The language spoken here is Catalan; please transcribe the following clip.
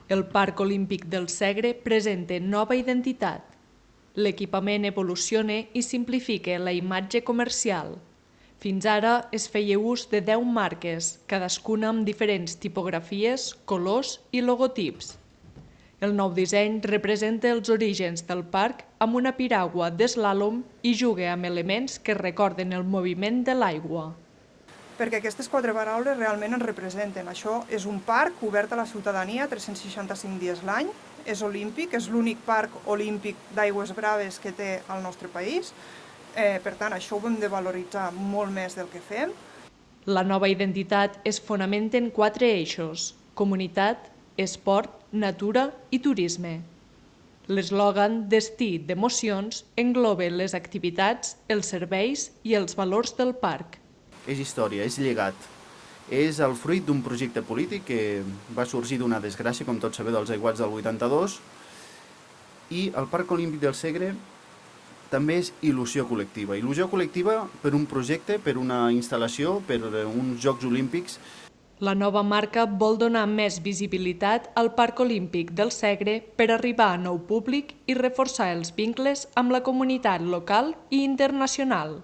El Parc Olímpic del Segre presenta nova identitat. L'equipament evoluciona i simplifica la imatge comercial. Fins ara es feia ús de 10 marques, cadascuna amb diferents tipografies, colors i logotips. El nou disseny representa els orígens del parc amb una piragua d'eslàlom i juga amb elements que recorden el moviment de l'aigua. Perquè aquestes 4 paraules realment ens representen. Això és un parc obert a la ciutadania 365 dies l'any, és olímpic, és l'únic parc olímpic d'aigües braves que té al nostre país. Per tant, això ho hem de valoritzar molt més del que fem. La nova identitat es fonamenta en 4 eixos: comunitat, esport, natura i turisme. L'eslògan Destí d'emocions engloba les activitats, els serveis i els valors del parc. És història, és llegat. És el fruit d'un projecte polític que va sorgir d'una desgràcia, com tots sabeu, dels aiguats del 82, i el Parc Olímpic del Segre també és il·lusió col·lectiva. Il·lusió col·lectiva per un projecte, per una instal·lació, per uns Jocs Olímpics. La nova marca vol donar més visibilitat al Parc Olímpic del Segre per arribar a nou públic i reforçar els vincles amb la comunitat local i internacional.